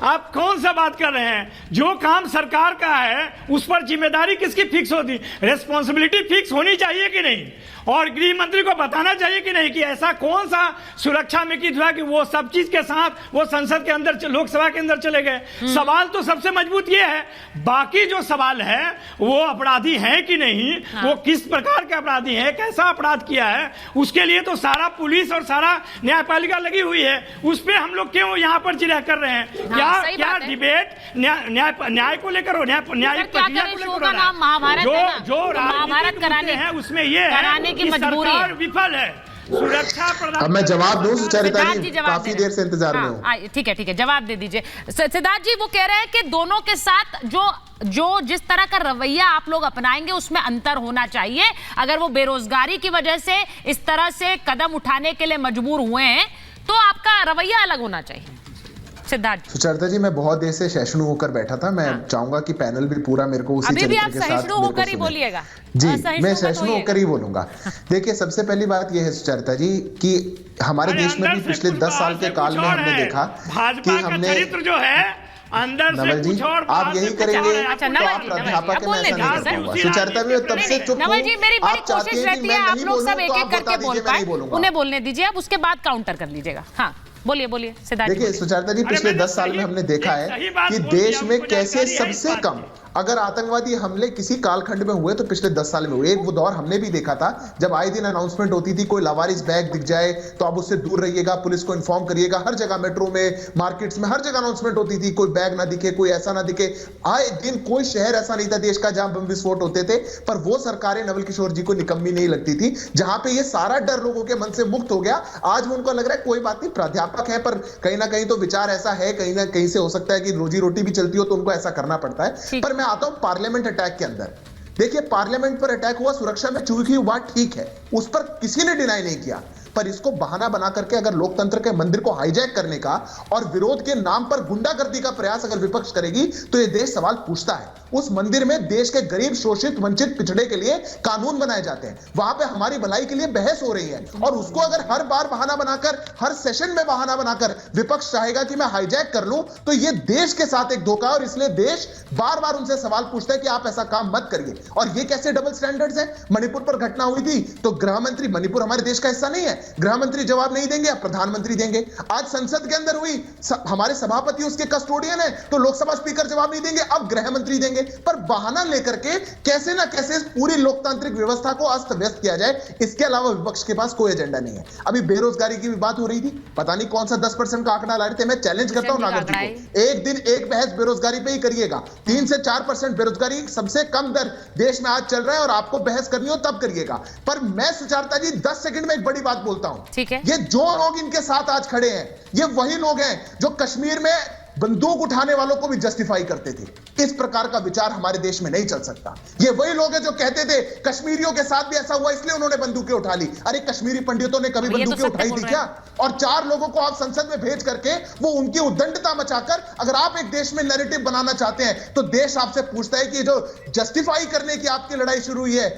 आप कौन सा बात कर रहे हैं? जो काम सरकार का है उस पर जिम्मेदारी किसकी फिक्स होती? रिस्पॉन्सिबिलिटी फिक्स होनी चाहिए कि नहीं? और गृह मंत्री को बताना चाहिए कि नहीं कि ऐसा कौन सा सुरक्षा में की हुआ कि वो सब चीज के साथ वो संसद के अंदर, लोकसभा के अंदर चले गए। सवाल तो सबसे मजबूत ये है, बाकी जो सवाल है वो अपराधी है कि नहीं, वो किस प्रकार के अपराधी है, कैसा अपराध किया है, उसके लिए तो सारा पुलिस और सारा न्यायपालिका लगी हुई है। उस पर हम लोग क्यों यहाँ पर जिरह कर रहे हैं? क्या डिबेट न्याय को लेकर हो, न्यायिक प्रक्रिया को लेकर, जो महाभारत कराने हैं उसमें ये है कि सरकार विफल है सुरक्षा प्रदान। अब मैं जवाब दूं सुचरिता जी, काफी देर से इंतजार में हूं। ठीक है, जवाब दे दीजिए। सिद्धार्थ जी वो कह रहे हैं कि दोनों के साथ जो जिस तरह का रवैया आप लोग अपनाएंगे उसमें अंतर होना चाहिए। अगर वो बेरोजगारी की वजह से इस तरह से कदम उठाने के लिए मजबूर हुए हैं तो आपका रवैया अलग होना चाहिए। सिद्धार्थ सुचरिता जी, मैं बहुत देर से सहिष्णु होकर बैठा था। मैं चाहूंगा कि पैनल भी पूरा मेरे को उसी चरित्र के साथ सहिष्णु होकर ही बोलिएगा। जी, मैं सहिष्णु होकर ही बोलूंगा। देखिए, सबसे पहली बात यह है सुचरिता जी कि हमारे देश में भी पिछले 10 साल के काल में हमने देखा कि हमने चरित्र जो है अंदर नवल जी, आप यही करेंगे तो आप प्राध्यापक है, मैं ऐसा नहीं करूंगा। सुचरिता भी तब से चुप हूं। नवल जी, मेरी बड़ी कोशिश रहती है आप लोग सब एक-एक करके बोल पाए, उन्हें बोलने दीजिए, आप उसके बाद काउंटर कर लीजिएगा। हाँ बोलिए सिद्धार्थ। देखिए सुचरिता जी, पिछले 10 साल में हमने देखा है कि देश में कैसे सबसे कम अगर आतंकवादी हमले किसी कालखंड में हुए तो पिछले 10 साल में हुए। एक वो दौर हमने भी देखा था जब आए दिन अनाउंसमेंट होती थी, कोई लावारिस बैग दिख जाए तो आप उससे दूर रहिएगा, पुलिस को इन्फॉर्म करिएगा। हर जगह मेट्रो में, मार्केट्स में, हर जगह अनाउंसमेंट होती थी, कोई बैग ना दिखे, कोई ऐसा ना दिखे। आए दिन कोई शहर ऐसा नहीं था देश का जहां बम विस्फोट होते थे। पर वो सरकारें नवल किशोर जी को निकम्मी नहीं लगती थी। जहां पे ये सारा डर लोगों के मन से मुक्त हो गया, आज उनको लग रहा है कोई बात नहीं, प्राध्यापक है पर कहीं ना कहीं तो विचार ऐसा है, कहीं ना कहीं से हो सकता है कि रोजी रोटी भी चलती हो तो उनको ऐसा करना पड़ता है। पर मैं आता हूं पार्लियामेंट अटैक के अंदर। देखिए, पार्लियामेंट पर अटैक हुआ, सुरक्षा में चूक हुई, बात ठीक है, उस पर किसी ने डिनाई नहीं किया। पर इसको बहाना बना करके अगर लोकतंत्र के मंदिर को हाईजैक करने का और विरोध के नाम पर गुंडागर्दी का प्रयास अगर विपक्ष करेगी तो यह देश सवाल पूछता है। उस मंदिर में देश के गरीब, शोषित, वंचित, पिछड़े के लिए कानून बनाए जाते हैं, वहां पे हमारी भलाई के लिए बहस हो रही है और उसको अगर हर बार बहाना बनाकर, हर सेशन में बहाना बनाकर विपक्ष चाहेगा कि मैं हाईजैक कर लूं तो यह देश के साथ एक धोखा है। और इसलिए देश बार बार उनसे सवाल पूछता है कि आप ऐसा काम मत करिए। और ये कैसे डबल स्टैंडर्ड्स हैं? मणिपुर पर घटना हुई थी तो गृह मंत्री, मणिपुर हमारे देश का हिस्सा नहीं है, गृह मंत्री जवाब नहीं देंगे, अब प्रधानमंत्री देंगे। आज संसद के अंदर हुई, हमारे सभापति उसके कस्टोडियन है तो लोकसभा स्पीकर जवाब नहीं देंगे, अब गृह मंत्री देंगे। पर बहाना लेकर के कैसे ना कैसे पूरी लोकतांत्रिक व्यवस्था को अस्त व्यस्त किया जाए, इसके अलावा विपक्ष के पास कोई एजेंडा नहीं है। अभी बेरोजगारी की भी बात हो रही थी, पता नहीं कौन सा 10% का आंकड़ा ला रहे थे। मैं चैलेंज करता हूं नागर जी को, एक दिन एक बहस बेरोजगारी पे ही करिएगा। 3 से 4% बेरोजगारी सबसे कम दर देश में आज चल रहा है और आपको बहस करनी हो तब करिएगा। पर मैं सुचरिता जी 10 सेकंड में एक बड़ी बात बोलता हूं। ठीक है, ये जो लोग इनके साथ आज खड़े हैं, ये वही लोग हैं जो कश्मीर में बंदूक उठाने वालों को भी जस्टिफाई करते थे। इस प्रकार का विचार हमारे देश में नहीं चल सकता। ये वही लोग हैं जो कहते थे कश्मीरियों के साथ भी ऐसा हुआ इसलिए उन्होंने बंदूकें उठा ली। अरे कश्मीरी पंडितों ने कभी बंदूकें उठाई थी क्या? और 4 लोगों को आप संसद में भेज करके वो उनकी उद्दंडता मचाकर अगर आप एक देश में नैरेटिव बनाना चाहते हैं तो देश आपसे पूछता है कि जो जस्टिफाई करने की आपकी लड़ाई शुरू हुई है